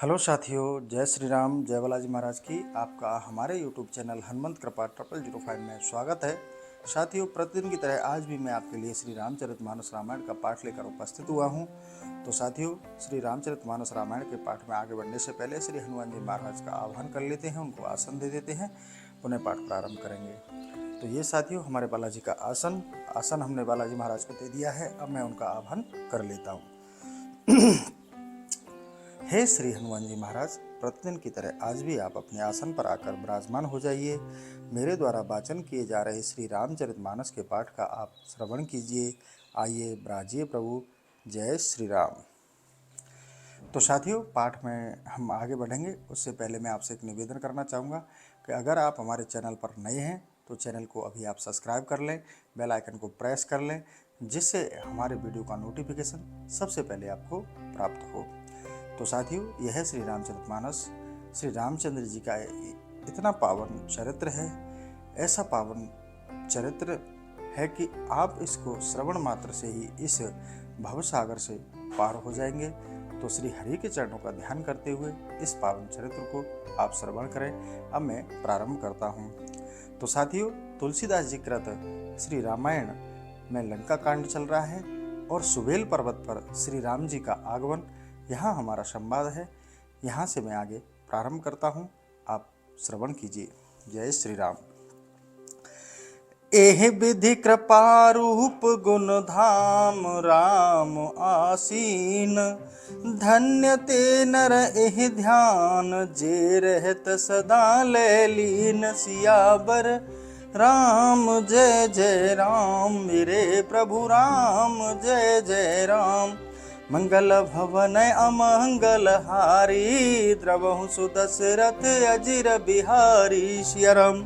Hello साथियों, जय श्री राम, जय बालाजी महाराज की। आपका हमारे यूट्यूब चैनल हनुमंत कृपा 0005 में स्वागत है। साथियों, प्रतिदिन की तरह आज भी मैं आपके लिए श्री रामचरितमानस रामायण का पाठ लेकर उपस्थित हुआ हूं। तो साथियों, श्री रामचरितमानस रामायण के पाठ में आगे बढ़ने से पहले श्री हनुमान जी महाराज का आह्वान कर लेते हैं, उनको आसन दे देते हैं, पुनः पाठ प्रारंभ करेंगे। तो ये साथियों हमारे बालाजी का आसन हमने बालाजी महाराज को दे दिया है। अब मैं उनका आह्वान कर लेता हूँ। हे श्री हनुमान जी महाराज, प्रतिदिन की तरह आज भी आप अपने आसन पर आकर विराजमान हो जाइए। मेरे द्वारा वाचन किए जा रहे श्री रामचरितमानस के पाठ का आप श्रवण कीजिए। आइए विराजिए प्रभु। जय श्री राम। तो साथियों, पाठ में हम आगे बढ़ेंगे उससे पहले मैं आपसे एक निवेदन करना चाहूँगा कि अगर आप हमारे चैनल पर नए हैं तो चैनल को अभी आप सब्सक्राइब कर लें, बेल आइकन को प्रेस कर लें, जिससे हमारे वीडियो का नोटिफिकेशन सबसे पहले आपको प्राप्त हो। तो साथियों, यह है श्री रामचरितमानस। श्री रामचंद्र जी का इतना पावन चरित्र है, ऐसा पावन चरित्र है कि आप इसको श्रवण मात्र से ही इस भवसागर से पार हो जाएंगे। तो श्री हरि के चरणों का ध्यान करते हुए इस पावन चरित्र को आप श्रवण करें। अब मैं प्रारंभ करता हूँ। तो साथियों, तुलसीदास जी कृत श्री रामायण में लंका कांड चल रहा है और सुबेल पर्वत पर श्री राम जी का आगमन, यहाँ हमारा संवाद है। यहाँ से मैं आगे प्रारंभ करता हूँ, आप श्रवण कीजिए। जय श्री राम। एह विधि कृपा रूप गुण धाम राम आसीन, धन्य ते नर एह ध्यान, जे रहत सदा लैलीन। सियावर राम जय जय राम, मेरे प्रभु राम जय जय राम। मंगल भवन अमंगल हारी, द्रवहु सुदशरथ अजिर बिहारी। श्रीराम।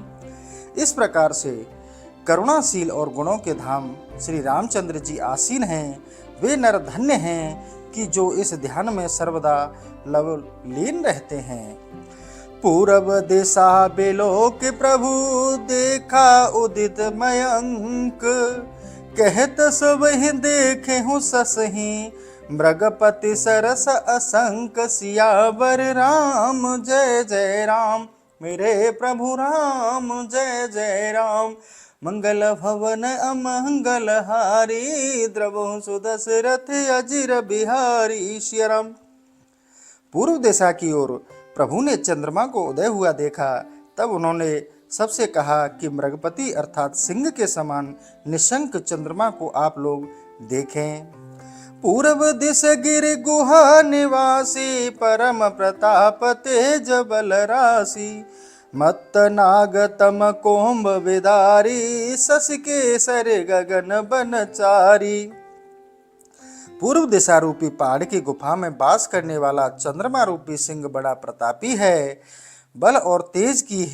इस प्रकार से करुणाशील और गुणों के धाम श्री रामचंद्र जी आसीन हैं। वे नर धन्य हैं कि जो इस ध्यान में सर्वदा लवलीन रहते हैं। पूरब दिशा बेलोक प्रभु, देखा उदित मयंक, कहत सब ही देखे हूँ ससही, मृगपति सरस असंक। सियावर राम जय जय राम, मेरे प्रभु राम जय जय राम। मंगल भवन अमंगल हारी, द्रवहु सुदशरथ अजिर बिहारी। श्रीराम। पूर्व दिशा की ओर प्रभु ने चंद्रमा को उदय हुआ देखा। तब उन्होंने सबसे कहा कि मृगपति अर्थात सिंह के समान निशंक चंद्रमा को आप लोग देखें। पूर्व दिश गिर गुहा निवासी, परम प्रताप तेज बल राशि। मत्त नाग तम कोम्ब विदारी, शश केसर गगन बनचारी। पूर्व दिशा रूपी पहाड़ की गुफा में वास करने वाला चंद्रमा रूपी सिंह बड़ा प्रतापी है, बल और तेज की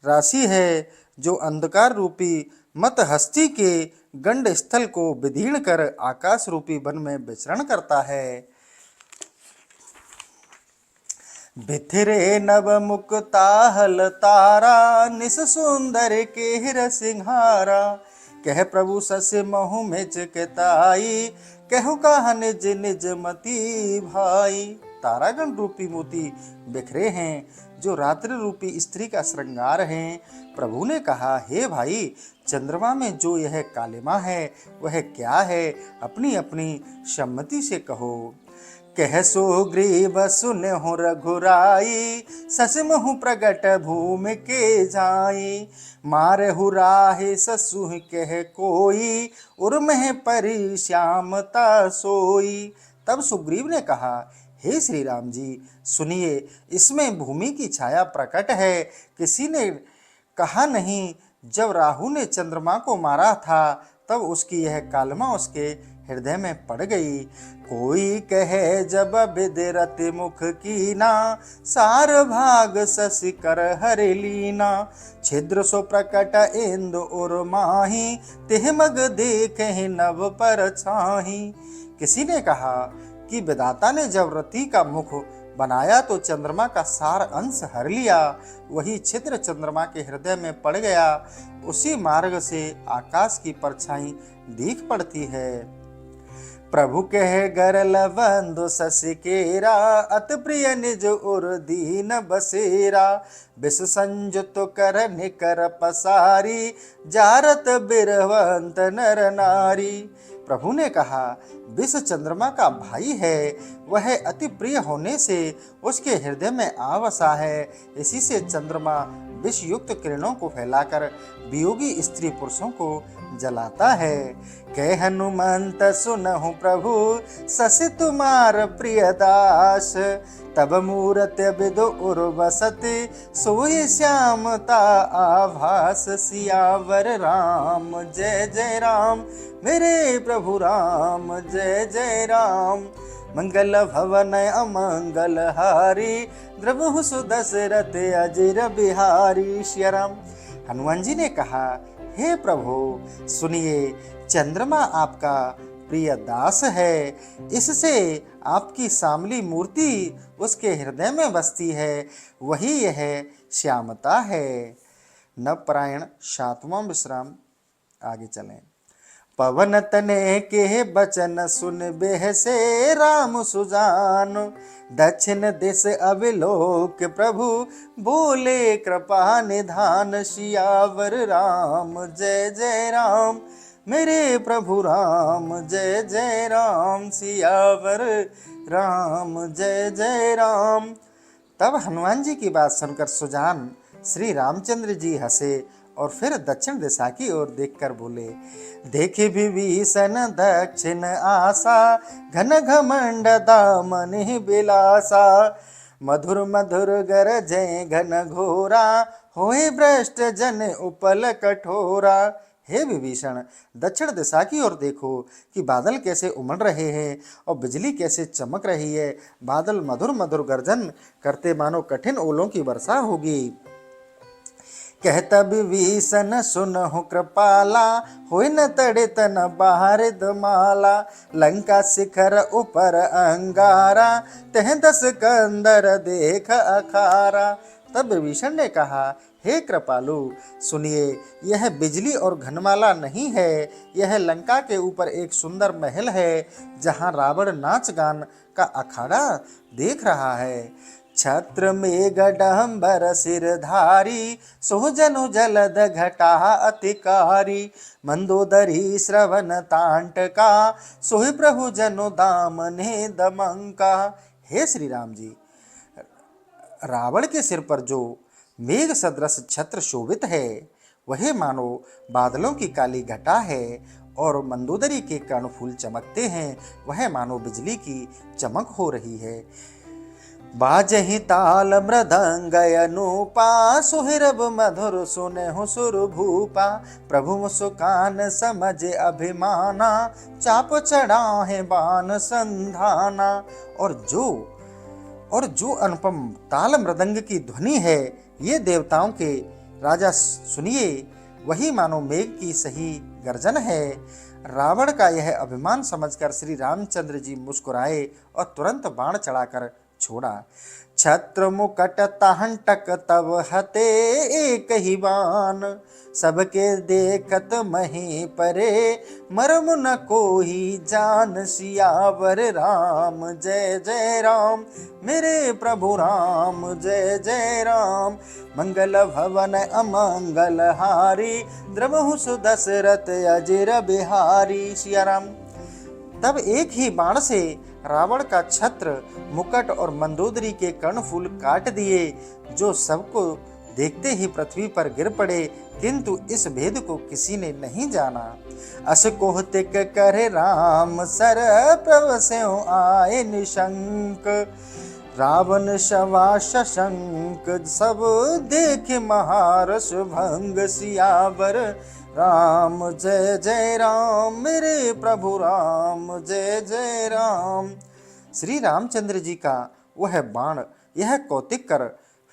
राशि है, जो अंधकार रूपी मत हस्ती के गंड स्थल को विदीर्ण कर आकाश रूपी वन में विचरण करता है। भिथिरे नव मुक्ताहल तारा, निस सुंदर केहर सिंहारा। कह प्रभु सस महु में चिकताई, कहु कहा निज निज मती भाई। तारागण रूपी मोती बिखरे हैं, जो रात्रि रूपी स्त्री का श्रृंगार हैं। प्रभु ने कहा, हे भाई, चंद्रमा में जो यह कालिमा है वह क्या है? अपनी अपनी सम्मति से कहो। कह सुग्रीव सुनहु रघुराई, ससमहु प्रगट भूमि के जाई। मारहु राहि ससुह कह कोई, उर्मह परि श्यामता सोई। तब सुग्रीव ने कहा, हे श्री राम जी, सुनिए, इसमें भूमि की छाया प्रकट है। किसी ने कहा नहीं, जब राहु ने चंद्रमा को मारा था तब उसकी यह कालिमा उसके हृदय में पड़ गई। कोई कहे जब बिदरति मुख कीना, सार भाग शशि कर हरि लीना। छिद्र सो प्रकट इंदु उर माही, तिह मग देखे नव पर छाही। किसी ने कहा कि विधाता ने जब रति का मुख बनाया तो चंद्रमा का सार अंश हर लिया, वही छिद्र चंद्रमा के हृदय में पड़ गया। उसी मार्ग से आकाश की परछाई दिख पड़ती है। प्रभु कह गरल बंधु ससिकेरा, अत प्रिय निज उर दीन बसेरा। विष संजुत कर निकर पसारी, जारत बिरहवंत नर नारी। प्रभु ने कहा, विष चंद्रमा का भाई है, वह अति प्रिय होने से उसके हृदय में आ बसा है। इसी से चंद्रमा विष युक्त किरणों को फैलाकर वियोगी स्त्री पुरुषों को जलाता है। कह हनुमंत सुनहु प्रभु, ससि तुम्हार प्रिय दास। तब मूरत बिदु उर्वसति, सोई श्यामता आभास। सियावर राम जय जय राम, मेरे प्रभु राम जय जय राम। मंगल भवन अमंगल हारी, द्रवहु सुदशरथ अजिर बिहारी। श्री राम। हनुमान जी ने कहा, हे प्रभु सुनिए, चंद्रमा आपका प्रिय दास है, इससे आपकी सामली मूर्ति उसके हृदय में बसती है, वही यह श्यामता है। नवपरायण 7वां विश्राम। आगे चलें। पवन तने के बचन सुन बेहसे, राम सुजान। दक्षिण दिश अविलोक प्रभु, बोले कृपा निधान। सियावर राम जय जय राम, मेरे प्रभु राम जय जय राम। सियावर राम जय जय राम। तब हनुमान जी की बात सुनकर सुजान श्री रामचंद्र जी हंसे और फिर दक्षिण दिशा की ओर देखकर बोले, देखे विभीषण दक्षिण आशा, घन घमंड दामनि बिलासा। मधुर मधुर गरजें घन घोरा, होए भ्रष्ट जन उपल कठोरा। हे विभीषण, दक्षिण दिशा की ओर देखो कि बादल कैसे उमड़ रहे हैं और बिजली कैसे चमक रही है। बादल मधुर मधुर गर्जन करते मानो कठिन ओलों की वर्षा होगी। कहता विभीषण सुनहु कृपाला, होय न तड़े तन बाहरिद माला। लंका शिखर ऊपर अंगारा, तह 10 कंदर देख अखारा। तब विभीषण ने कहा, हे कृपालु सुनिए, यह बिजली और घनमाला नहीं है, यह लंका के ऊपर एक सुंदर महल है, जहाँ रावण नाच गान का अखाड़ा देख रहा है। छत्र मेघ डंबर सिरधारी, सोजनु जलद घटा अतिकारी। मंदोदरी श्रवण तांटका, सोहि प्रभु जनु दामने दमंका। हे श्री राम जी, रावण के सिर पर जो मेघ सदृश छत्र शोभित है, वह मानो बादलों की काली घटा है, और मंदोदरी के कर्णफूल चमकते हैं, वह मानो बिजली की चमक हो रही है। बाजहि ताल मृदंग अनूपा, सुहिरब मधुर सुनहु सुर भूपा। प्रभु मुस्कान समझ अभिमाना, चाप चढ़ाहे बान संधाना। और जो अनुपम ताल मृदंग की ध्वनि है, ये देवताओं के राजा सुनिए, वही मानो मेघ की सही गर्जन है। रावण का यह अभिमान समझकर श्री रामचंद्र जी मुस्कुराए और तुरंत बाण चढ़ाकर छोड़ा। छत्र मुकट ताहंटक तब हते एक ही बान, सबके देखत मही परे, मरम न कोई जान। सियावर राम जय जय राम, मेरे प्रभु राम जय जय राम। मंगल भवन अमंगल हारी, द्रवहु सुदशरथ अजिर बिहारी। सिया राम। तब एक ही बाण से रावण का छत्र, मुकट और मंदोदरी के कर्णफूल काट दिए, जो सबको देखते ही पृथ्वी पर गिर पड़े, किंतु इस भेद को किसी ने नहीं जाना। अस कोहतिक करे राम सर, प्रभ स्यों आए निशंक। रावण शवा शशंक, सब देख महारस भंग। सियावर राम जय जय राम, मेरे प्रभु राम जय जय राम। श्री रामचंद्र जी का वह बाण यह कौतिक कर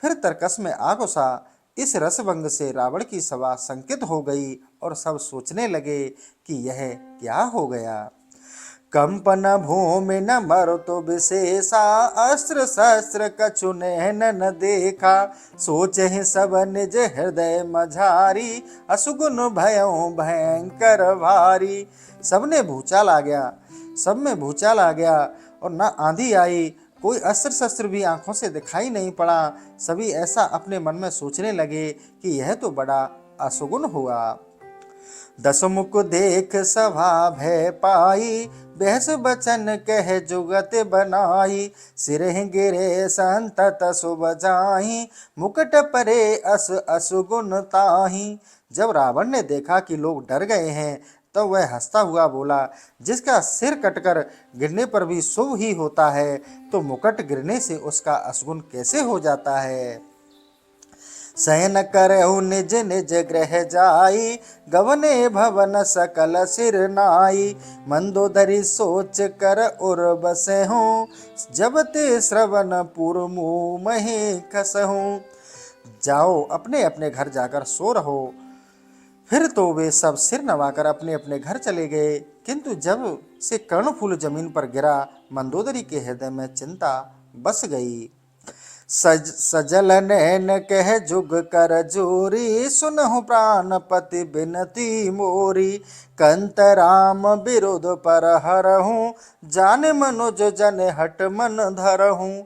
फिर तर्कस में आ घुसा। इस रसभंग से रावण की सभा संकित हो गई और सब सोचने लगे कि यह क्या हो गया। कंपन भूमि न मरुतो विशेषा, अस्त्र शस्त्र कछु नैन न देखा। सोचे ही सब निज हृदय मझारी, असुगुन भयों भयंकर भारी। सबने भूचाल आ गया, सब में भूचाल आ गया और न आंधी आई, कोई अस्त्र शस्त्र भी आंखों से दिखाई नहीं पड़ा। सभी ऐसा अपने मन में सोचने लगे कि यह तो बड़ा अशुगुन हुआ। दस मुख देख सभा भय पाई, बहस बचन कह जुगत बनाई। सिरहि गिरे संतत सुब जाहि, मुकुट परे अस असुगुन ताहि। जब रावण ने देखा कि लोग डर गए हैं, तो वह हंसता हुआ बोला, जिसका सिर कटकर गिरने पर भी शुभ ही होता है, तो मुकुट गिरने से उसका असगुन कैसे हो जाता है। शयन करहु निज निज गृह जाई, गवने भवन सकल सिर नाई। मंदोदरी सोच कर उर बसहु, जब ते श्रवण पुर मुँह मही खसहु। जाओ अपने अपने घर जाकर सो रहो। फिर तो वे सब सिर नवाकर अपने अपने घर चले गए। किंतु जब से कर्णफूल जमीन पर गिरा, मंदोदरी के हृदय में चिंता बस गई। सजल नैन कह जुग कर जोरी, सुनहु प्राणपति बिनती मोरी। कंत राम विरोध पर हरहूँ, जाने मनुज जन हट मन धरहूँ।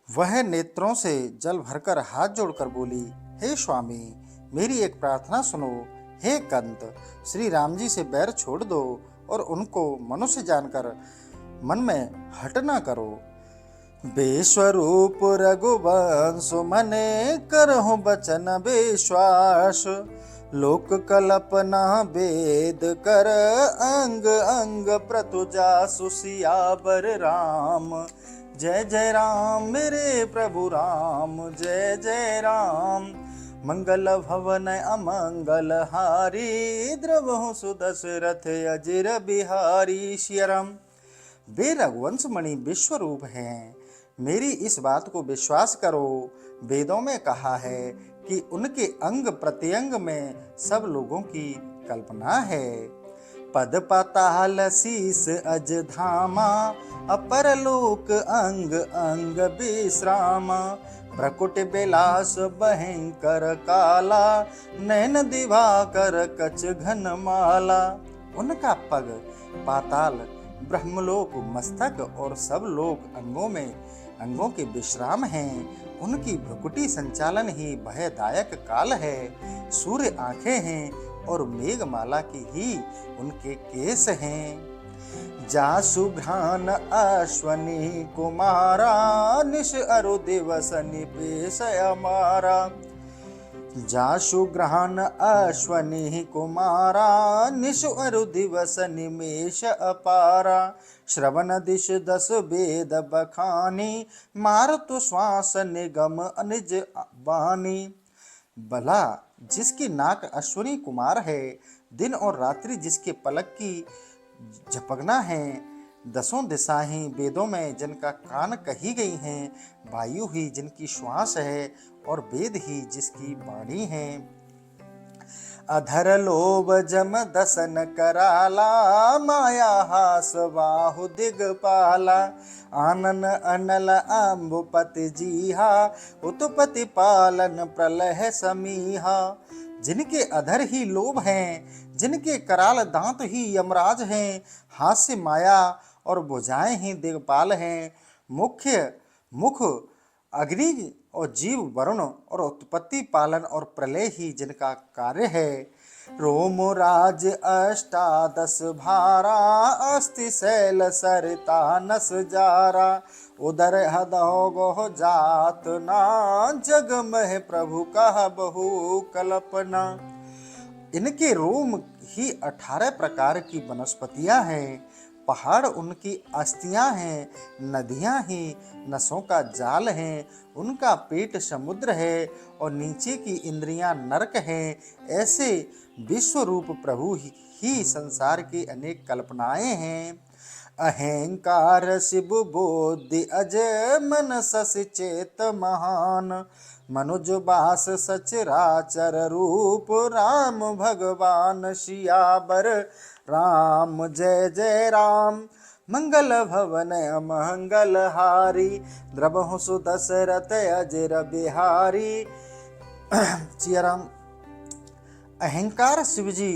वह नेत्रों से जल भरकर हाथ जोड़कर बोली, हे स्वामी, मेरी एक प्रार्थना सुनो। हे कंत, श्री राम जी से बैर छोड़ दो और उनको मनुष्य जानकर मन में हट न करो। बेस्वरूप रघुवंश मने, करहु बचन विश्वास। लोक कल्पना वेद कर, अंग अंग प्रतुजासु सियावर राम। जय जय राम मेरे प्रभु राम, जय जय राम। मंगल भवन अमंगल हारी, द्रवहु सुदशरथ अजिर बिहारी। श्री राम। वे रघुवंश मणि विश्व रूप हैं, मेरी इस बात को विश्वास करो। वेदों में कहा है कि उनके अंग प्रत्यंग में सब लोगों की कल्पना है। पद पाताल शीस अज धामा, अपर लोक अंग अंग विश्रामा। प्रकुट बिलास भयंकर काला, नैन दिवाकर कच घन माला। उनका पग पाताल, ब्रह्मलोक मस्तक और सब लोक अंगों के विश्राम हैं। उनकी भ्रुकुटी संचालन ही भयदायक काल है। सूर्य आंखें हैं और मेघमाला की ही उनके केस हैं। जासु घ्रान अश्वनी कुमारा, निश अरु दिवस निपेश अमारा। जासु ग्रहण अश्वनी कुमारा, निशु अरु दिवस निमेश अपारा। श्रवण दिश दस वेद बखानी, मारुत श्वास निगम अनिज बानी। भला जिसकी नाक अश्वनी कुमार है, दिन और रात्रि जिसके पलक की झपकना है, दसों दिशाएं वेदों में जिनका कान कही गई हैं, वायु ही जिनकी श्वास है और वेद ही जिसकी वाणी है। अधर लोभ जम दसन कराला, माया हास बाहु दिगपाला। आनन अनल अम्बुपति जीहा, उत्पत्ति पालन प्रलय समीहा। जिनके अधर ही लोभ हैं, जिनके कराल दांत ही यमराज हैं, हास्य माया और भुजाएं ही दिगपाल हैं। मुख अग्नि और जीव वरुण और उत्पत्ति पालन और प्रलय ही जिनका कार्य है। रोम राज अष्टादश भारा, अस्थि शैल सरिता नस जारा। उदर हदौ गोह जात ना, जग मह प्रभु कह बहु कल्पना। इनके रोम ही 18 प्रकार की वनस्पतियां हैं, पहाड़ उनकी अस्थियां हैं, नदियां ही नसों का जाल हैं। उनका पेट समुद्र है और नीचे की इंद्रियां नरक हैं। ऐसे विश्व रूप प्रभु ही संसार की अनेक कल्पनाएं हैं। अहंकार शिव बोधि अज, मन सस चेत महान। मनुज बास सचराचर रूप, राम भगवान सियावर राम। जय जय राम। मंगल भवन अमंगल हारी, द्रवहु सुदशरथ अजिर बिहारी। सियाराम। अहंकार शिव जी,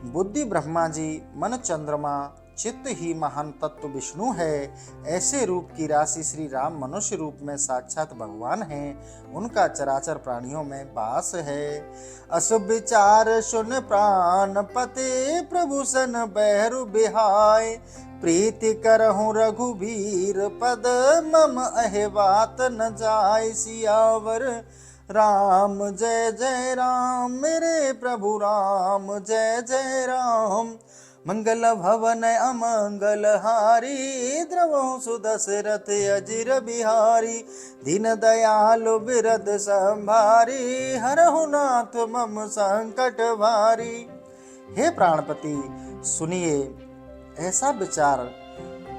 बुद्धि ब्रह्मा जी, मन चंद्रमा, चित्त ही महान तत्व विष्णु है। ऐसे रूप की राशि श्री राम मनुष्य रूप में साक्षात भगवान हैं। उनका चराचर प्राणियों में वास है। अशुभ विचार सुन प्राण पते, प्रभु सन बहरू बिहाय। प्रीति करहु रघुबीर पद, मम अहि बात न जाय। सियावर राम जय जय राम, मेरे प्रभु राम जय जय राम। मंगल भवन अमंगल हारी, द्रवहु सुदशरथ अजिर बिहारी। दीन दयालु बिरद संभारी, हरहु नाथ मम संकट भारी। हे प्राणपति सुनिए, ऐसा विचार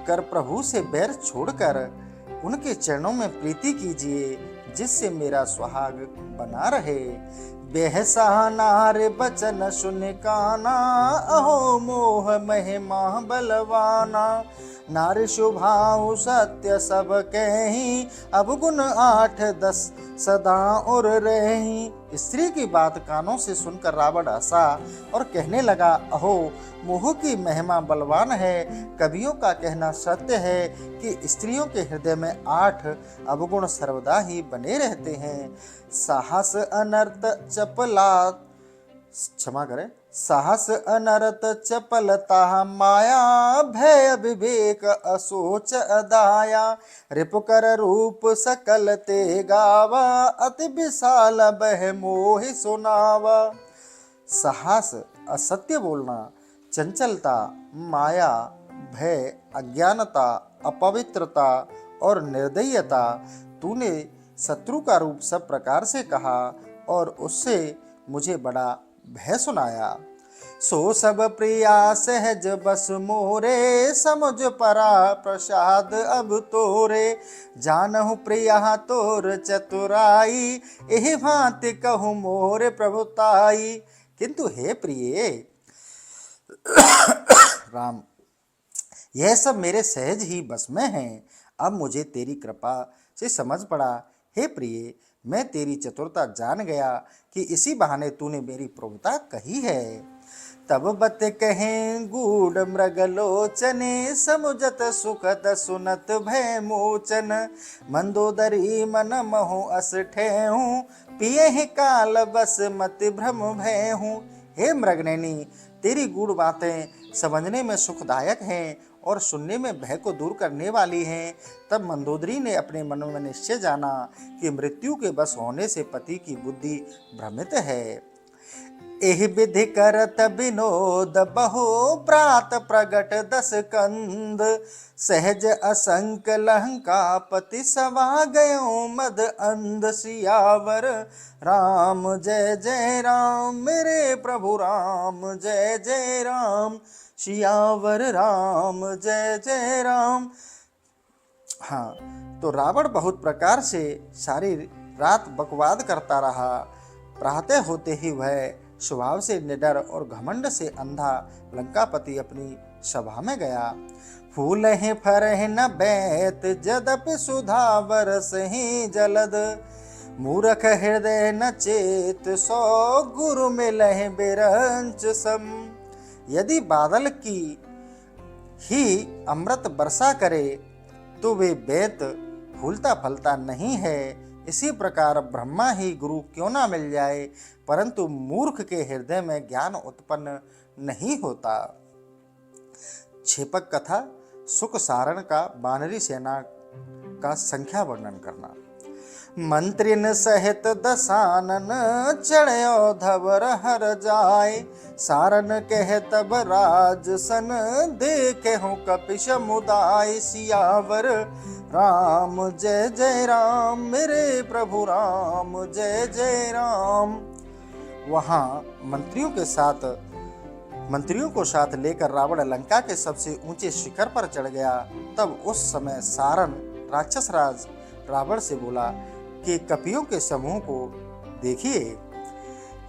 कर प्रभु से बैर छोड़कर उनके चरणों में प्रीति कीजिए, जिससे मेरा सुहाग बना रहे। बेहसा नार बचन सुन काना, अहो मोह महिमा बलवाना। नारी शुभाऊ सत्य सब कहीं, अवगुण 8-10 सदा और रही। स्त्री की बात कानों से सुनकर रावण हंसा और कहने लगा, अहो मोह की महिमा बलवान है। कवियों का कहना सत्य है कि स्त्रियों के हृदय में 8 अवगुण सर्वदा ही बने रहते हैं। साहस अनर्थ चपला, क्षमा करें, साहस अनर्थ चपलता माया। भय विवेक असोच अदाया। रिपुकर रूप सकल ते गावा, अति विशाल बह मोहि सुनावा। साहस असत्य बोलना, चंचलता, माया, भय, अज्ञानता, अपवित्रता और निर्दयता। तूने शत्रु का रूप सब प्रकार से कहा और उससे मुझे बड़ा भय सुनाया। सो सब प्रिया सहज बस मोरे, समुझ परा प्रसाद अब तोरे। जानहु प्रिया तोर चतुराई, एहि भांति कहूँ मोरे प्रभुताई। किंतु हे प्रिय राम, यह सब मेरे सहज ही बस में है। अब मुझे तेरी कृपा से समझ पड़ा। हे प्रिय, मैं तेरी चतुरता जान गया कि इसी बहाने तूने मेरी प्रभुता कही है। तब बत कहें गूढ़ मृगलोचने, समुझत सुखद सुनत भय मोचन। मंदोदरी मन महु अस ठेहूं, पियहि काल बस मति भ्रम भयहूं। हे मृगनयनी, तेरी गूढ़ बातें समझने में सुखदायक हैं और सुनने में भय को दूर करने वाली हैं। तब मंदोदरी ने अपने मन में निश्चय जाना कि मृत्यु के बस होने से पति की बुद्धि भ्रमित है। एहि विधि करत विनोद बहु, प्रात प्रगट 10 कंद। सहज असंक लंका पति, सवा गयो मद अंध। सियावर राम जय जय राम, मेरे प्रभु राम जय जय राम। सियावर राम जय जय राम। हाँ, तो रावण बहुत प्रकार से सारी रात बकवाद करता रहा। प्रातः होते ही वह स्वभाव से निडर और घमंड से अंधा लंकापति अपनी सभा में गया। फूल ही फरह न बैत, जदपि सुधा बरस ही जलद। मूर्ख हृदय न चेत, सौ गुरु मिलहि बिरंच सम। यदि बादल की ही अमृत वर्षा करे तो वे बेत फूलता फलता नहीं है। इसी प्रकार ब्रह्मा ही गुरु क्यों ना मिल जाए, परंतु मूर्ख के हृदय में ज्ञान उत्पन्न नहीं होता। छेपक कथा सुक सारण का वानरी सेना का संख्या वर्णन करना। मंत्रिन सहित दसानन, चढ़यो धवर हर जाय। सारन कह तब राज सन, देखे हूँ कपि समुदाय। सियावर राम जय जय राम, मेरे प्रभु राम जय जय राम। वहां मंत्रियों को साथ लेकर रावण लंका के सबसे ऊंचे शिखर पर चढ़ गया। तब उस समय सारन राक्षस राज रावण से बोला कि कपियों के समूह को देखिए,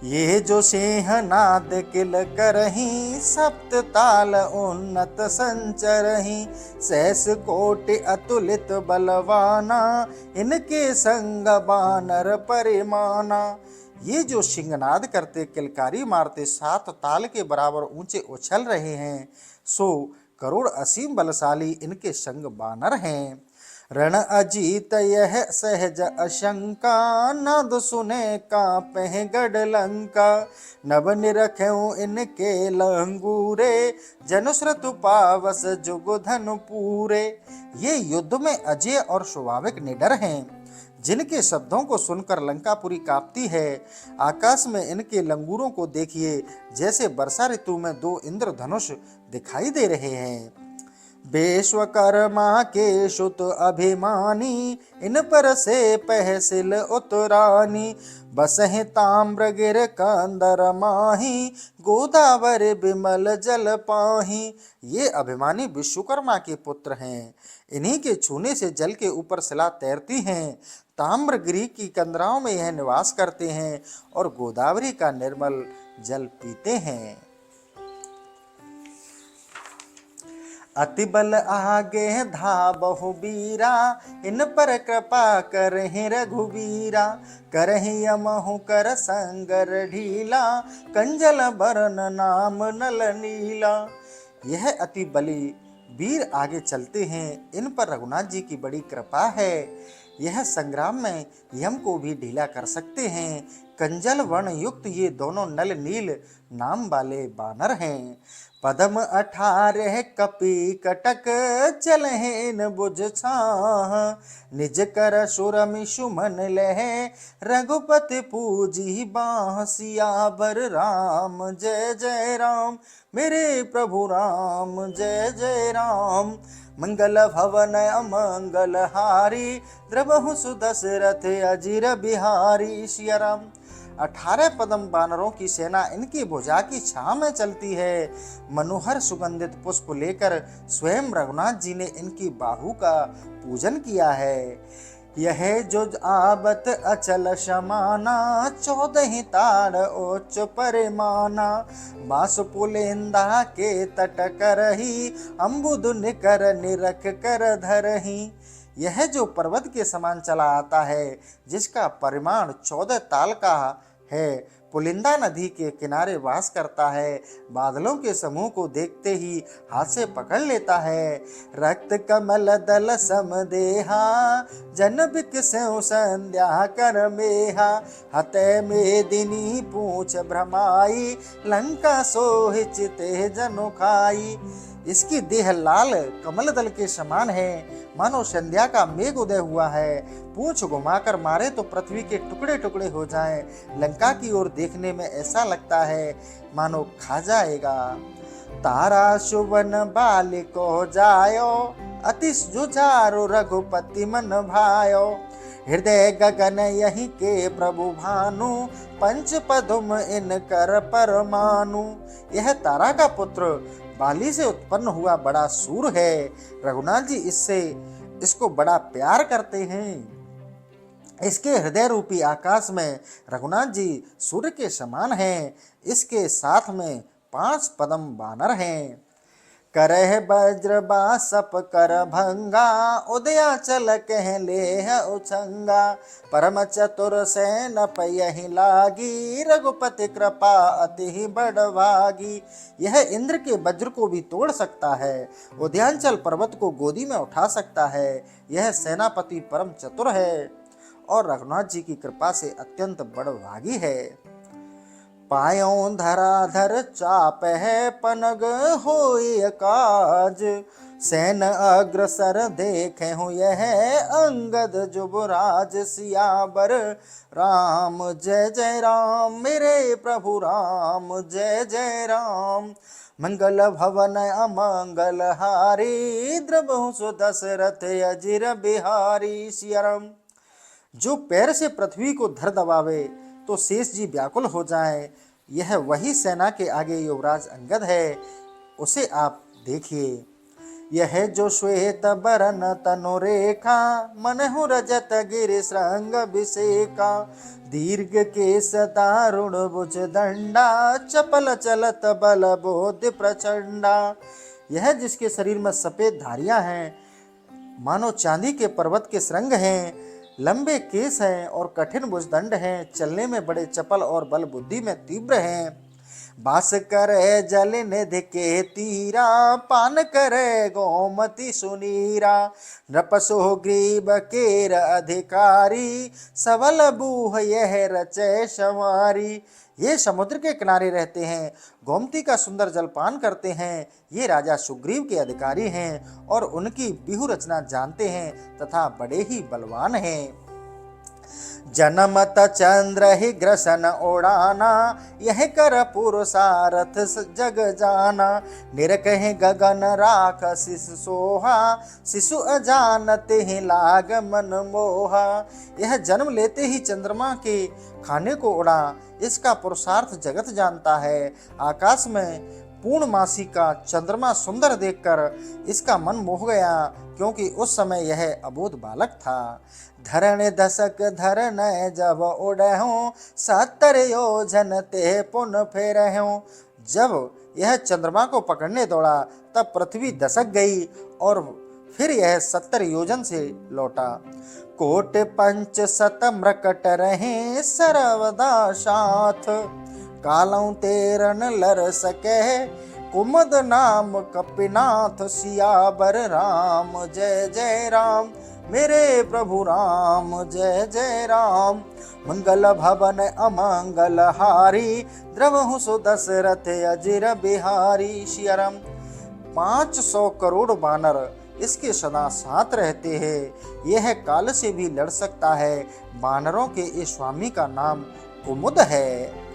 ये जो सिंह नाद किल करही, सप्त ताल उन्नत संचरही। सहस कोटि अतुलित बलवाना, इनके संग बानर परिमाना। ये जो सिंहनाद करते किलकारी मारते 7 ताल के बराबर ऊंचे उछल रहे हैं, सो करोड़ असीम बलशाली इनके संग बानर हैं। रण अजीत यह सहज अशंका, नाद सुने कांपे गढ़ लंका। नभ निरख्यु इनके लंगूरे, जनुश्रुत पावस जुग धन पूरे। ये युद्ध में अजय और स्वाभाविक निडर हैं, जिनके शब्दों को सुनकर लंकापुरी कांपती है। आकाश में इनके लंगूरों को देखिए, जैसे वर्षा ऋतु में दो इंद्रधनुष दिखाई दे रहे हैं। विश्वकर्मा के सुत अभिमानी, इन पर से पहसिल उतरानी। बसहि ताम्र गिर कंदर माही, गोदावरी बिमल जल पाही। ये अभिमानी विश्वकर्मा के पुत्र हैं। इन्हीं के छूने से जल के ऊपर शिला तैरती हैं। ताम्रगिरी की कंदराओं में यह निवास करते हैं और गोदावरी का निर्मल जल पीते हैं। अति बल आगे धाबहु बीरा, इन पर कृपा करहि रघुबीरा। करहि यमहु कर संगर ढीला, कंजल बरन नाम नल नीला। यह अति बली वीर आगे चलते हैं, इन पर रघुनाथ जी की बड़ी कृपा है। यह संग्राम में यम को भी ढीला कर सकते हैं। कंजल वर्ण युक्त ये दोनों नल नील नाम वाले बानर हैं। पदम 18 कपि कटक, चलहि इन बुझ छाह। निज कर सुरमि सुमन लह, रघुपति पूजी बाह। सियावर राम जय जय राम, मेरे प्रभु राम जय जय राम। मंगल भवन अमंगल हारी, द्रवहु सुदशरथ अजिर बिहारी। सिया राम। 18 पदम बानरों की सेना इनकी भुजा की छांव में चलती है। मनोहर सुगंधित पुष्प लेकर स्वयं रघुनाथ जी ने इनकी बाहु का पूजन किया है। यह जो आबत अचल समाना, 14 तार उच्च परिमाना। बास पुलेंदा के तट करही, अम्बुद निकर निरख कर धरही। यह जो पर्वत के समान चला आता है, जिसका परिमाण 14 ताल का है, पुलिंदा नदी के किनारे वास करता है। बादलों के समूह को देखते ही हाथ से पकड़ लेता है। रक्त कमल दल समदेहा, जन बिकसउ संध्या कर मेहा। हते मेदिनी पूछ भ्रमाई, लंका सोहि चिते जनु खाई। इसकी देह लाल कमल दल के समान है, मानो संध्या का मेघ उदय हुआ है। पूंछ घुमाकर मारे तो पृथ्वी के टुकड़े टुकड़े हो जाएं। लंका की ओर देखने में ऐसा लगता है मानो खा जाएगा। तारा सुवन बालिको जायो, अति जुझारु रघुपति मन भायो। हृदय गगन यही के प्रभु भानु, पंच पदुम इन कर परमानु। यह तारा का पुत्र बाली से उत्पन्न हुआ बड़ा सूर है। रघुनाथ जी इसको बड़ा प्यार करते हैं। इसके हृदय रूपी आकाश में रघुनाथ जी सूर्य के समान हैं। इसके साथ में 5 पदम बानर हैं। करह वज्र बासप कर भंगा, उदयाचल कह लेह उछंगा। परम चतुर सैन पयहि लागी, रघुपति कृपा अति बड़भागी। यह इंद्र के वज्र को भी तोड़ सकता है, उदयांचल पर्वत को गोदी में उठा सकता है। यह सेनापति परम चतुर है और रघुनाथ जी की कृपा से अत्यंत बड़भागी है। पायों धराधर चाप है, पनग होय काज। सैन अग्रसर देखे हो यह, अंगद जुबराज। सियावर राम जय जय राम, मेरे प्रभु राम जय जय राम। मंगल भवन अमंगल हारी, द्रवहु सुदशरथ अजिर बिहारी। सिया राम। जो पैर से पृथ्वी को धर दबावे तो शेष जी व्याकुल हो जाएं, यह वही सेना के आगे युवराज अंगद है। उसे आप देखिए। यह जो श्वेत बरन तनु रेखा, मनहु रजत गिरि श्रृंग अभिषेका। दीर्घ केस दारुण भुज दंडा, चपल चलत बल बोध प्रचंडा। यह जिसके शरीर में सफेद धारियां हैं, मानो चांदी के पर्वत के श्रृंग हैं। लंबे केस हैं और कठिन भुजदंड हैं। चलने में बड़े चपल और बल बुद्धि में तीव्र हैं। बास करे जल निधि के तीरा, पान करे गोमती सुनीरा। नृपसो ग्रीब केर अधिकारी, सबल बूह यह रचय संवारी। ये समुद्र के किनारे रहते हैं, गोमती का सुंदर जलपान करते हैं। ये राजा सुग्रीव के अधिकारी हैं और उनकी बिहु रचना जानते हैं तथा बड़े ही बलवान हैं। जनमत चंद्र ही ग्रसन ओढ़ाना, यह कर पुरुषारथ जग जाना। निरकह गगन राख शिशु सोहा, शिशु अजानते ही लाग मन मोहा। यह जन्म लेते ही चंद्रमा के खाने को उड़ा, इसका पुरुषार्थ जगत जानता है। आकाश में पूर्णमासी का चंद्रमा सुंदर देखकर इसका मन मोह गया, क्योंकि उस समय यह अबोध बालक था। धरण दशक धरण जब उड़हूं, 70 योजन ते पुन फेरहूं। जब यह चंद्रमा को पकड़ने दौड़ा तब पृथ्वी दशक गई और फिर यह 70 योजन से लौटा। कोट पंच सत मृकट रहे सर्वदा साथ, कालों तेरन लर सके कुमद नाम कपिनाथ। सियावर राम जय जय राम, मेरे प्रभु राम जय जय राम। मंगल भवन अमंगल हारी, द्रवहु सो दशरथ अजिर बिहारी। सियाराम। 500 करोड़ बानर इसके सदा साथ रहते हैं। यह काल से भी लड़ सकता है। बानरों के इस स्वामी का नाम कुमुद है।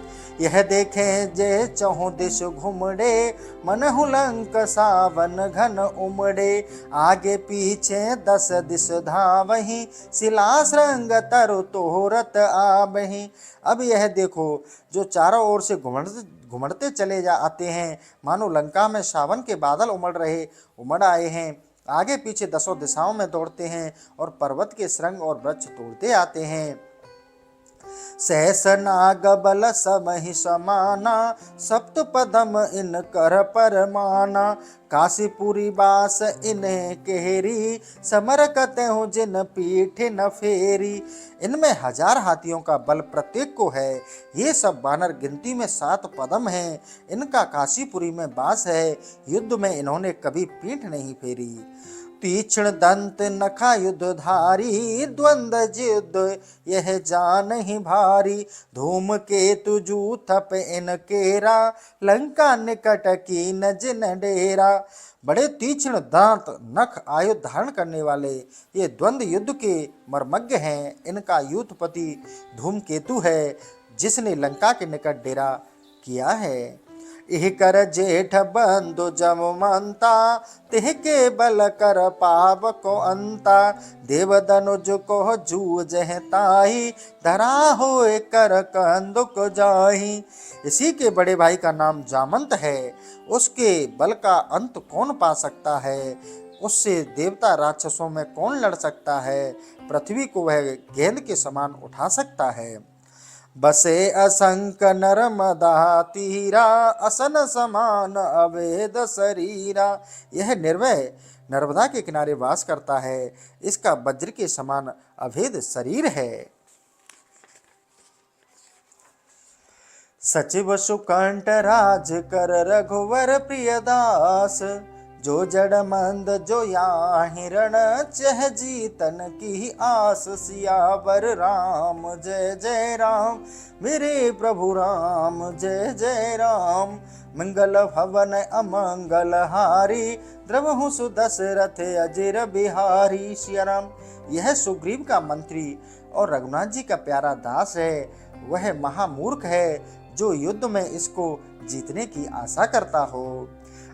यह देखे जे चहु दिश घुमड़े, मन हुलंक सावन घन उमड़े। आगे पीछे 10 दिश धावहीं, शिलास रंग तरु तोहरत आबहीं। अब यह देखो जो चारों ओर से घुमड़ते चले आते हैं, मानो लंका में सावन के बादल उमड़ आए हैं। आगे पीछे 10 दिशाओं में दौड़ते हैं और पर्वत के श्रृंग और वृक्ष तोड़ते आते हैं। सहस नाग बल समहि समाना, सप्त पदम इन कर परमाना। काशीपुरी बास इन्हें केहरी, समर कतहु जिन पीठ न फेरी। इनमें 1000 हाथियों का बल प्रत्येक को है। ये सब बानर गिनती में 7 पदम हैं। इनका काशीपुरी में बास है। युद्ध में इन्होंने कभी पीठ नहीं फेरी। तीक्ष्ण दंत नखा युद्धधारी, द्वंद युद्ध यह जान ही भारी। धूम केतु जू थप इन केरा, लंका निकट की न जिन डेरा। बड़े तीक्ष्ण दांत नख आयुध धारण करने वाले ये द्वंद युद्ध के मर्मज्ञ हैं। इनका यूथपति धूमकेतु है, जिसने लंका के निकट डेरा किया है। इह कर जेठ बंधु जममंता, तिह के बल कर पाव को अंता। देव दनुज को जूझ ताही, धरा होए कर कंदुक जाही। इसी के बड़े भाई का नाम जामंत है। उसके बल का अंत कौन पा सकता है? उससे देवता राक्षसों में कौन लड़ सकता है? पृथ्वी को वह गेंद के समान उठा सकता है। बसे असंक नर्मदा तीरा, असन समान अवेद शरीरा। यह निर्भय नर्मदा के किनारे वास करता है। इसका वज्र के समान अभेद शरीर है। सचिव सुकंठ राज कर रघुवर प्रियदास, जो जड़ मंद जो या हिरण चह जीतन की आस। सियावर राम जय जय राम, मेरे प्रभु राम जय जय राम। मंगल भवन अमंगल हारी, द्रवहु सु दशरथ अजिर बिहारी। सियाराम। यह सुग्रीव का मंत्री और रघुनाथ जी का प्यारा दास है। वह महामूर्ख है जो युद्ध में इसको जीतने की आशा करता हो।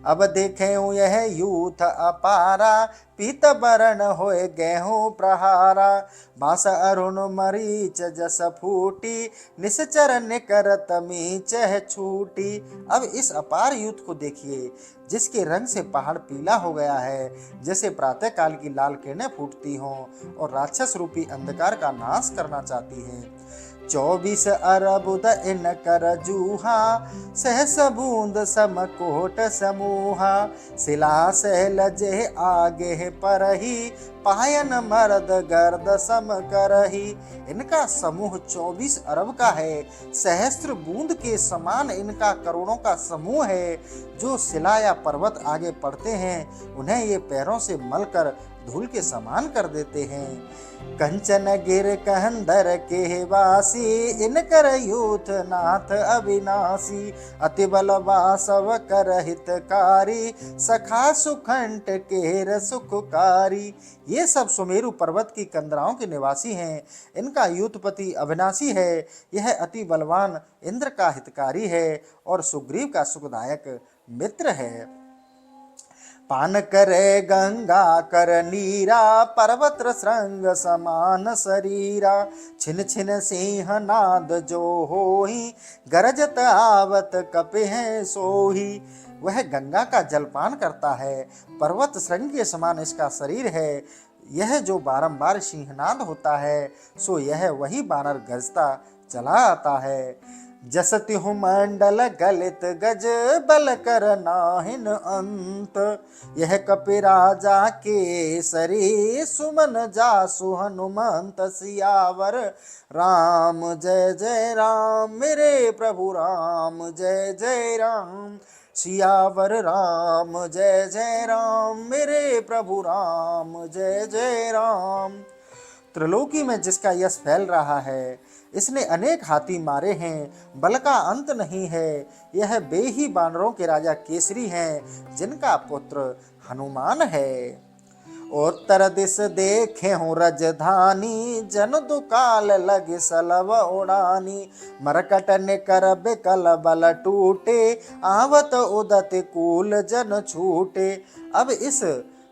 अब देखे यह यूथ अपारा, पीत बरण होए गेहूं प्रहारा। बास अरुण मरीच जस फूटी, निश्चर निकरत मीच छूटी। अब इस अपार यूथ को देखिए, जिसके रंग से पहाड़ पीला हो गया है, जैसे प्रातः काल की लाल किरणें फूटती हों और राक्षस रूपी अंधकार का नाश करना चाहती हैं। 24 अरबुद इन कर जूहा, सहस बूंद समकोट समूहा। शिला सहल जे आगे पर ही पायन मर्द गर्द सम करही। इनका समूह 24 अरब का है, सहस्त्र बूंद के समान इनका करोड़ों का समूह है। जो शिला या पर्वत आगे पड़ते हैं उन्हें ये पैरों से मलकर धूल के समान कर देते हैं। कंचन गिर कहंदर के वासी, इनकर यूथ नाथ अविनाशी। अति बल वासव कर हितकारी, सखा सुखंट केर सुखकारी। ये सब सुमेरु पर्वत की कंदराओं के निवासी हैं। इनका यूथपति अविनाशी है। यह अति बलवान इंद्र का हितकारी है और सुग्रीव का सुखदायक मित्र है। पान करे गंगा कर नीरा, पर्वत श्रृंग समान शरीरा। छिन छिन सिंह नाद जो होही, गरजत आवत कपिह सोही। वह गंगा का जलपान करता है, पर्वत श्रृंग के समान इसका शरीर है। यह जो बारंबार सिंहनाद होता है, सो यह वही बानर गरजता चला आता है। जस तिहु मंडल गलित गज, बल कर नाहिन अंत। यह कपि राजा के सरी, सुमन जासु हनुमंत। सियावर राम जय जय राम, मेरे प्रभु राम जय जय राम। सियावर राम जय जय राम, मेरे प्रभु राम जय जय राम। त्रिलोकी में जिसका यश फैल रहा है, इसने अनेक हाथी मारे हैं, बल का अंत नहीं है। यह बेही बानरों के राजा केसरी हैं, जिनका पुत्र हनुमान है। उत्तर दिस देखे हूँ रजधानी, जन दुकाल लग सलव उड़ानी। मरकट निकर बिकल बल टूटे, आवत उदत कूल जन छूटे। अब इस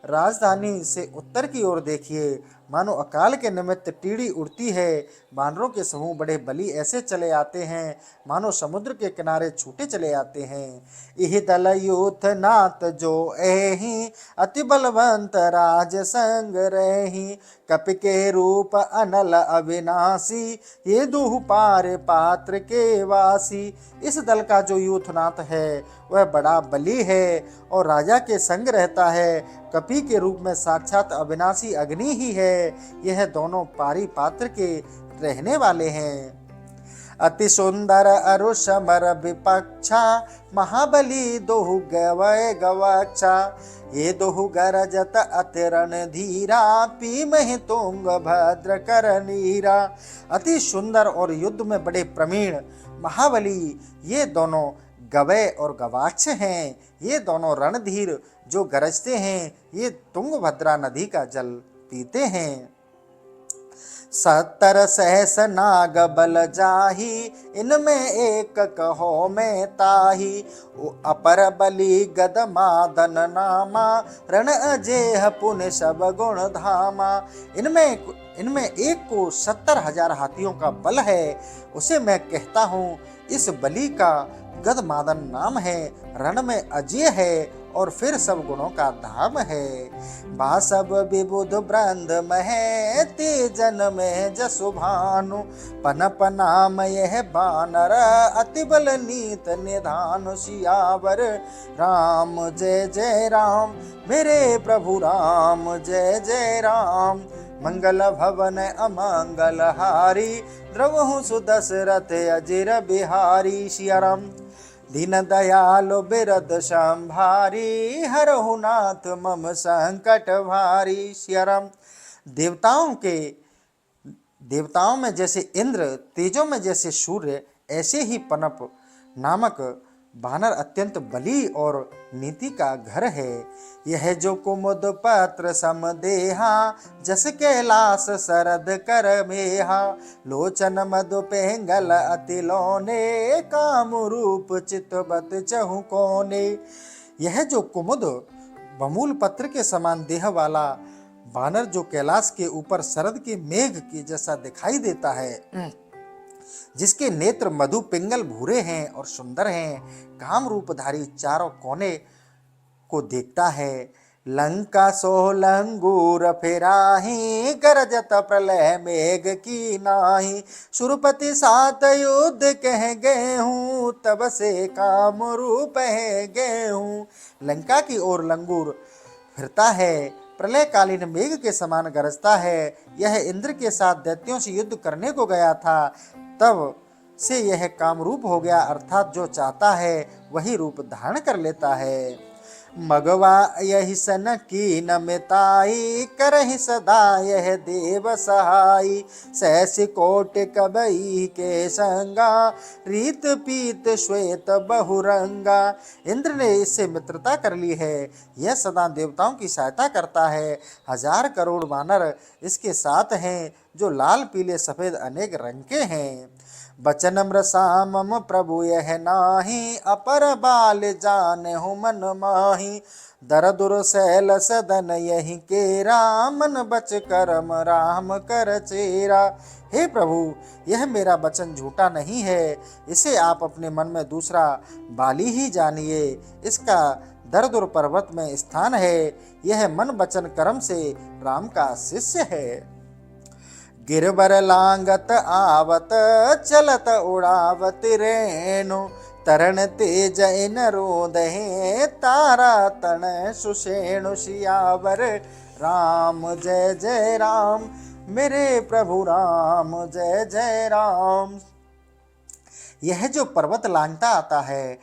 राजधानी से उत्तर की ओर देखिए, मानो अकाल के निमित्त टीढ़ी उड़ती है। बानरों के समूह बड़े बली ऐसे चले आते हैं, मानो समुद्र के किनारे छूटे चले आते हैं। इह दल यूथ नाथ जो एहि, अति बलवंत राज संग रही। कपि के रूप अनल अविनाशी, ये दुहु पार पात्र के वासी। इस दल का जो यूथनाथ है वह बड़ा बली है और राजा के संग रहता है। कपि के रूप में साक्षात अविनाशी अग्नि ही है। यह दोनों पारी पात्र के रहने वाले हैं। अति सुंदर अरु समर विपक्षा, महाबली दोहु गवय गवक्षा। ये दोहु गरजत अति रणधीरा, पीमहि तुंग भद्र कर नीरा। अति सुंदर और युद्ध में बड़े प्रवीण महाबली ये दोनों गवय और गवाक्ष हैं। ये दोनों रणधीर जो गरजते हैं, ये तुंगभद्रा नदी का जल पीते हैं। 70 सहस नाग बल जाही, इनमें एक कहो में ताही। अपर बली गद मादन नामा, रण अजेह पुण्य सब गुण धामा। इनमें एक को 70,000 हाथियों का बल है। उसे मैं कहता हूँ, इस बलि का गदमादन नाम है, रण में अजय है और फिर सब गुणों का धाम है। बासब विबुध ब्रंद महे, तेजन में जसु भानु। पनप नाम यह बानर, अति बल नीत निधान। सियावर राम जय जय राम, मेरे प्रभु राम जय जय राम। मंगल भवन अमंगल हारी, द्रवहु सुदशरथ अजिर बिहारी। सिया राम दीन दयालु बिरद संभारी, हरहु नाथ मम संकट भारी। सिया राम देवताओं में जैसे इंद्र, तेजों में जैसे सूर्य, ऐसे ही पनप नामक बानर अत्यंत बली और नीति का घर है। यह जो कुमुद पत्र समदेहा, जस कैलास सरद कर मेहा। लोचन मधु पेंगल अति लोने, काम रूप चितबत चहु कोने। यह जो कुमुद बमूल पत्र के समान देह वाला बानर, जो कैलाश के ऊपर शरद के मेघ के जैसा दिखाई देता है, जिसके नेत्र मधु पिंगल भूरे हैं और सुंदर हैं, काम रूपधारी चारों कोने को देखता है। लंका सो लंगूर फिराही, गरजत प्रलय मेघ की नाही। सुरपति सात युद्ध कह गए हूँ, तब से काम रूप है गए हूँ। लंका की ओर लंगूर फिरता है, प्रलयकालीन मेघ के समान गरजता है। यह इंद्र के साथ दैत्यों से युद्ध करने को गया था, तब से यह कामरूप हो गया, अर्थात जो चाहता है वही रूप धारण कर लेता है। मगवा यही सन की नमिताई, करहि सदा यह देव सहाई। सहस कोट कबई के संगा, रीत पीत श्वेत बहुरंगा। इंद्र ने इससे मित्रता कर ली है, यह सदा देवताओं की सहायता करता है। 1000 करोड़ वानर इसके साथ हैं, जो लाल पीले सफेद अनेक रंग के हैं। बचन मृषामम प्रभु यह नाही, अपर बाल जान हूँ मन माही। दर दुर सैल सदन यही केरा, मन बच करम राम कर चेरा। हे प्रभु, यह मेरा वचन झूठा नहीं है, इसे आप अपने मन में दूसरा बाली ही जानिए। इसका दरदुर पर्वत में स्थान है, यह मन वचन कर्म से राम का शिष्य है। गिरबर लांगत आवत, चलत उड़ावत रेणु। तरण तेज इन रोदहे, तारा तन सुषेणु। सियावर राम जय जय राम, मेरे प्रभु राम जय जय राम। यह जो पर्वत लांघता आता है,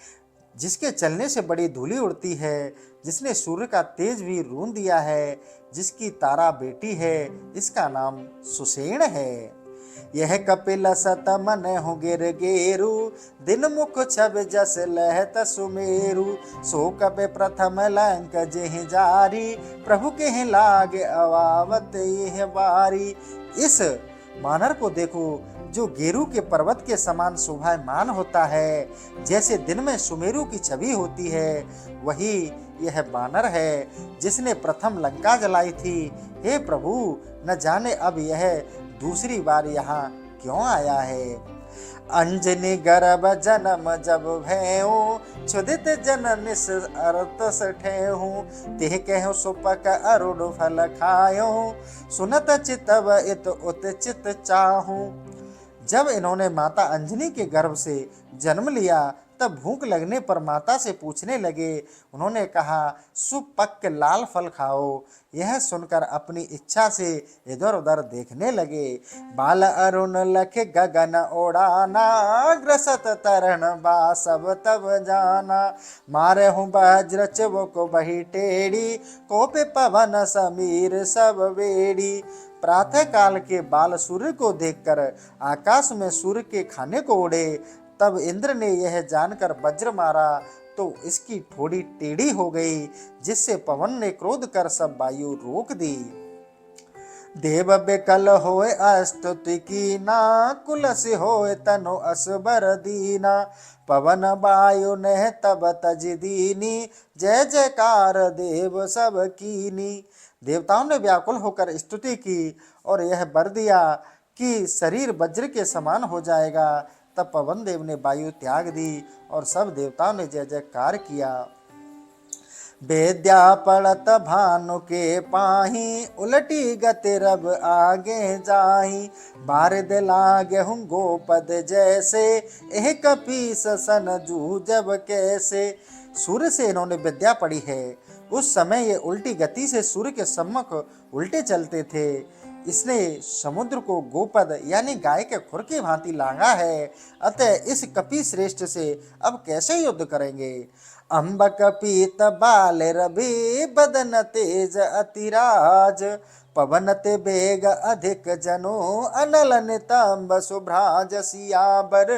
जिसके चलने से बड़ी धूलि उड़ती है, जिसने सूर्य का तेज भी रूंध दिया है, जिसकी तारा बेटी है, इसका नाम सुषेण है। यह कपिल सत मन हो गिर गेरु, दिन मुख छब जस लहत सुमेरु। सो कपि प्रथम लंक जेहि जारी, प्रभु के लागे अवावत यह बारी। इस मानर को देखो, जो गेरू के पर्वत के समान शोभायमान होता है, जैसे दिन में सुमेरु की छवि होती है, वही यह बानर है जिसने प्रथम लंका जलाई थी। हे प्रभु, न जाने अब यह दूसरी बार यहाँ क्यों आया है। अंजनी गर्भ जन्म जब भयऊ, क्षुदित जन निस अर्थ सठेहू। तेह कहूँ सुपक अरुण फल खायो, सुनत चितव इत उत चित चाहूं। जब इन्होंने माता अंजनी के गर्भ से जन्म लिया, तब भूख लगने पर माता से पूछने लगे। उन्होंने कहा, सुपक्क लाल फल खाओ। यह सुनकर अपनी इच्छा से इधर उधर देखने लगे। बाल अरुण लख गगन ओढ़ाना, ग्रसत तरण बासव तब जाना। मारे हूँ वज्र चबुक बही टेढ़ी, कोपे पवन समीर सब वेड़ी। प्रातः काल के बाल सूर्य को देखकर आकाश में सूर्य के खाने को उड़े। तब इंद्र ने यह जानकर वज्र मारा, तो इसकी ठोड़ी टेढ़ी हो गई, जिससे पवन ने क्रोध कर सब वायु रोक दी। देव बेकल होए अस्तुति कीना, कुलस होए तनु असबर दीना। पवन वायु ने तब तज दीनी, जय जयकार देव सब कीनी। देवताओं ने व्याकुल होकर स्तुति की और यह वर दिया कि शरीर वज्र के समान हो जाएगा। तब पवन देव ने वायु त्याग दी और सब देवताओं ने जय जयकार किया। वेद्या पड़त भानु के पाही, उलटी गति रब आगे जाही। बारिद लागे हूँ गोपद जैसे, एह कपीस सन जूझब कैसे। सूर्य से इन्होंने विद्या पढ़ी है। उस समय ये उल्टी गति से सूर्य के सम्मुख उल्टे चलते थे। इसने समुद्र को गोपद यानी गाय के खुर की भांति लांगा है। अतः इस कपि श्रेष्ठ से अब कैसे युद्ध करेंगे। अम्बक पीत बाल रवि, बदन तेज अतिराज। पवन ते बेग अधिक जनो, अनल नितंब सुभ्राज। सियावर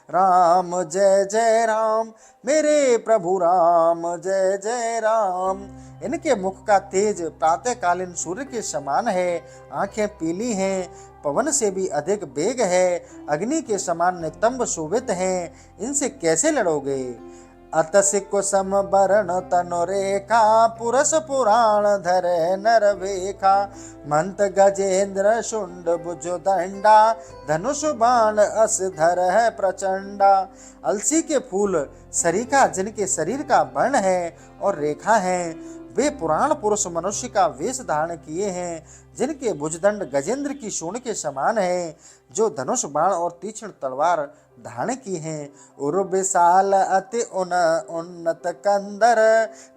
राम जय जय राम, मेरे प्रभु राम जय जय राम। इनके मुख का तेज प्रातःकालीन सूर्य के समान है, आंखें पीली हैं, पवन से भी अधिक वेग है, अग्नि के समान नितंब शोभित हैं। इनसे कैसे लड़ोगे। अतसि कुसम बरण तनु रेखा, पुरस पुराण धरे नर वेखा। मंत गजेंद्र शुंड भुजो दंडा, धनुष बाण अस धर है प्रचंडा। अलसी के फूल सरीखा जिनके शरीर का वर्ण है और रेखा है, वे पुराण पुरुष मनुष्य का वेश धारण किए हैं, जिनके भुजदंड गजेंद्र की सूंड के समान है, जो धनुष बाण और तीक्ष्ण तलवार धारण की हैं। उर्विशाल अति उन्नत कंदर,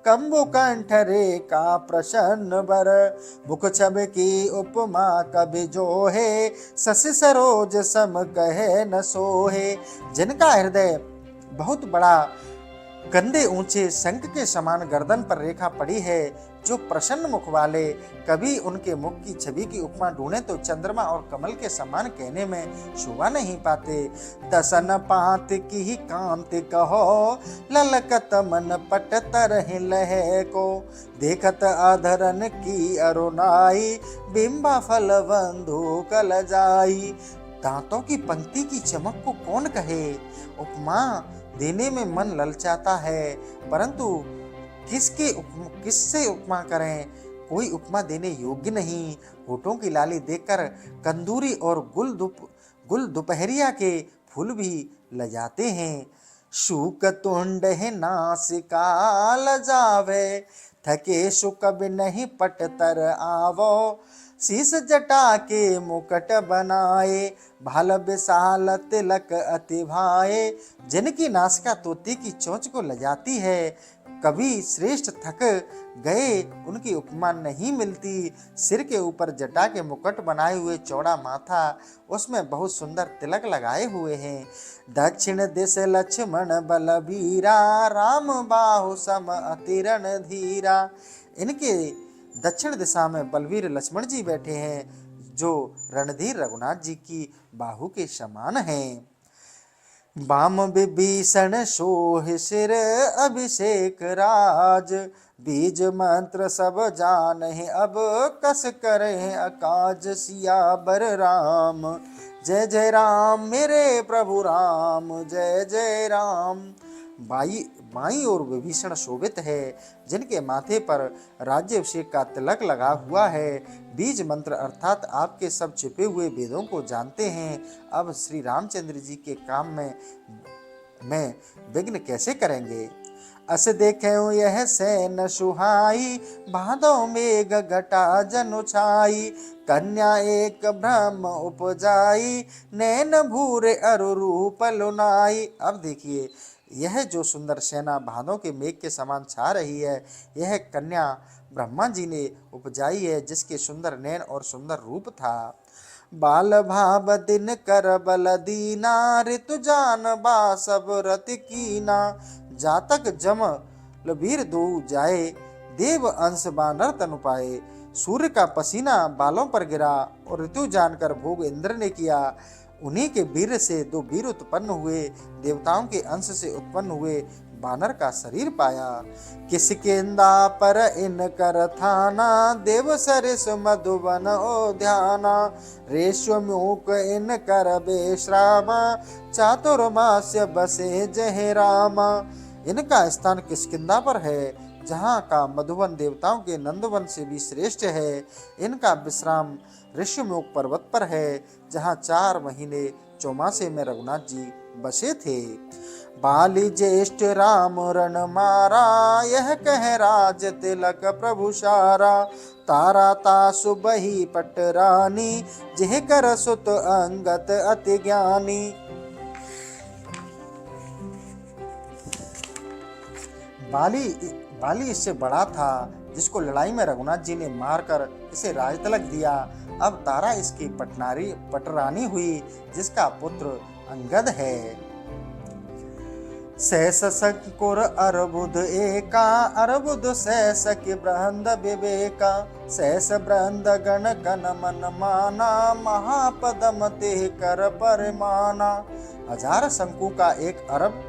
कंबु कंठ रेखा प्रसन्न बर, मुख छब की उपमा कवि जोहे, शशि सरोज सम कहे न सोहे। जिनका हृदय बहुत बड़ा, कंधे ऊंचे, शंख के समान गर्दन पर रेखा पड़ी है, जो प्रसन्न मुख वाले, कभी उनके मुख की छवि की उपमा ढूंढे तो चंद्रमा और कमल के समान कहने में शोभा नहीं पाते। दसन पात की ही कांति कहो, ललकत मन पट तरह लहे को, देखत अधरन की अरुणाई, बिंबा फल बंधु कल जाई। दांतों की पंक्ति की चमक को कौन कहे, उपमा देने में मन ललचाता है, परंतु किससे उपमा करें, कोई उपमा देने योग्य नहीं। होठों की लाली देखकर कंदूरी और गुल दोपहरिया के फूल भी लजाते हैं। शूक तुंड है नासिका लजावे, थके सुख भी नहीं पट तर आवो, शीस जटा के मुकट बनाए, भाल विशाल तिलक अति भाए। जिनकी नासिका तोते की चोंच को लजाती है, कभी श्रेष्ठ थक गए उनकी उपमा नहीं मिलती। सिर के ऊपर जटा के मुकुट बनाए हुए, चौड़ा माथा, उसमें बहुत सुंदर तिलक लगाए हुए हैं। दक्षिण दिश लक्ष्मण बलबीरा, राम बाहु सम अतिरण धीरा। इनके दक्षिण दिशा में बलवीर लक्ष्मण जी बैठे हैं, जो रणधीर रघुनाथ जी की बाहु के समान हैं। बाम विभीषण सोह सिर अभिषेक राज, बीज मंत्र सब जान है अब कस करे अकाज। सियावर राम जय जय राम, मेरे प्रभु राम जय जय राम। बाई और विभीषण शोभित है, जिनके माथे पर राज्याभिषेक का तिलक लगा हुआ है। बीज मंत्र अर्थात आपके सब छिपे हुए वेदों को जानते हैं। अब श्री रामचंद्र जी के काम में विघ्न कैसे करेंगे। अस देखे यह सैन सुहाई, भादो मेघ घटा जनु छाई, कन्या एक ब्रह्म उपजाई, नैन भूरे अरु रूप लुनाई। अब देखिए, यह जो सुंदर सेना भादों के मेघ के समान छा रही है, यह कन्या ब्रह्मा जी ने उपजाई है, जिसके सुंदर नैन और सुंदर रूप था। बाल भाव दिन कर बल दीना, ऋतु जान बा सब रति कीना, जातक जम लबीर दो जाए, देव अंश बानर तनु पाए। सूर्य का पसीना बालों पर गिरा और ऋतु जानकर भोग इंद्र ने किया। उन्हीं के वीर से दो वीर उत्पन्न हुए, देवताओं के अंश से उत्पन्न हुए बानर का शरीर पाया। किसके इंदा पर इन कर थाना, देव सरिस मधुबन ओ ध्याना, रेशम्यूक इन कर बेश्रामा, चातुर्मास्य बसे जय रामा। इनका स्थान किष्किंधा पर है, जहाँ का मधुवन देवताओं के नंदवन से भी श्रेष्ठ है। इनका विश्राम ऋषिमुख पर्वत पर है, जहाँ 4 महीने चौमासे में रघुनाथ जी बसे थे। बाली ज्येष्ठ राम रण मारा, यह कह राज तिलक प्रभु सारा, तारा तासु बही पट रानी, जिह कर सुत अंगत अति ज्ञानी। बाली इससे बड़ा था, जिसको लड़ाई में रघुनाथ जी ने मारकर इसे राज तिलक दिया। अब तारा इसकी पटरानी हुई, जिसका पुत्र अंगद है। सहस संकुर अर्बुद एका, अर्बुद सहस के बृहंद विवेका, सहस बृहंद गण गण मन माना, महापदम ते कर परिमाना। 1000 शंकु का एक अरब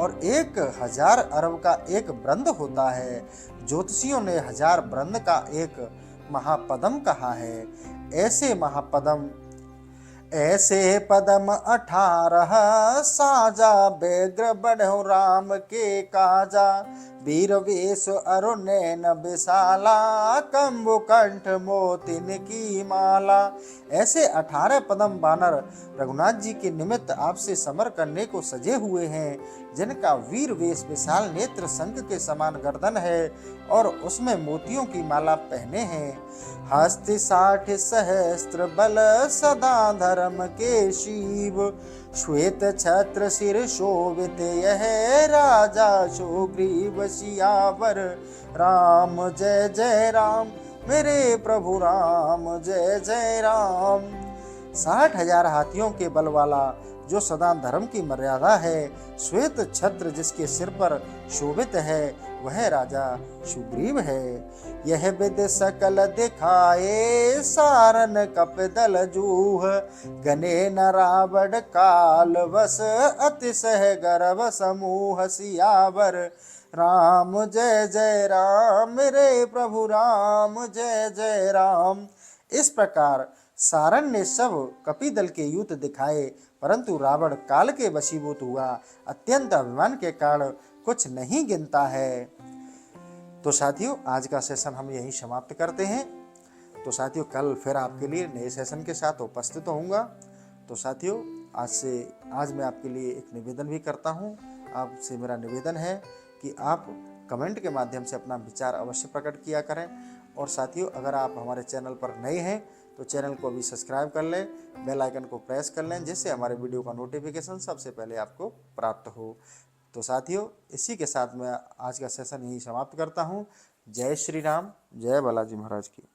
और 1000 अरब का एक ब्रंद होता है। ज्योतिषियों ने 1000 ब्रंद का एक महापदम कहा है। ऐसे पदम 18 साजा, व्यग्र बढ़ो राम के काजा। वीर वेश अरु नैन विशाला, कंबु कंठ मोतिन की माला। ऐसे 18 पदम बानर रघुनाथ जी के निमित्त आपसे समर करने को सजे हुए हैं, जिनका वीर वेश, विशाल नेत्र, शंख के समान गर्दन है और उसमें मोतियों की माला पहने हैं। हस्त 60 सहस्त्र बल, सदा धर्म के शिव। श्वेत छत्र सिर शोभित, यह राजा सुग्रीव सियावर। राम जय जय राम, मेरे प्रभु राम जय जय राम। 60,000 हाथियों के बल वाला, जो सदा धर्म की मर्यादा है, श्वेत छत्र जिसके सिर पर शोभित है, वह राजा सुग्रीव है। यह विद सकल दिखाए, सारन कपिदल जूह। गने न रावण काल वस, अतिशय गर्भ समूह। सियावर राम जय जय राम, मेरे प्रभु राम जय जय राम। इस प्रकार सारन ने सब कपिदल के युद्ध दिखाए, परंतु रावण काल के वशीभूत हुआ, अत्यंत अभिमान के कारण कुछ नहीं गिनता है। तो साथियों, आज का सेशन हम यहीं समाप्त करते हैं। तो साथियों, कल फिर आपके लिए नए सेशन के साथ उपस्थित होऊंगा। तो साथियों, आज मैं आपके लिए एक निवेदन भी करता हूं। आपसे मेरा निवेदन है कि आप कमेंट के माध्यम से अपना विचार अवश्य प्रकट किया करें। और साथियों, अगर आप हमारे चैनल पर नए हैं तो चैनल को अभी सब्सक्राइब कर लें, बेल आइकन को प्रेस कर लें, जिससे हमारे वीडियो का नोटिफिकेशन सबसे पहले आपको प्राप्त हो। तो साथियों, इसी के साथ मैं आज का सेशन यही समाप्त करता हूँ। जय श्री राम, जय बालाजी महाराज की।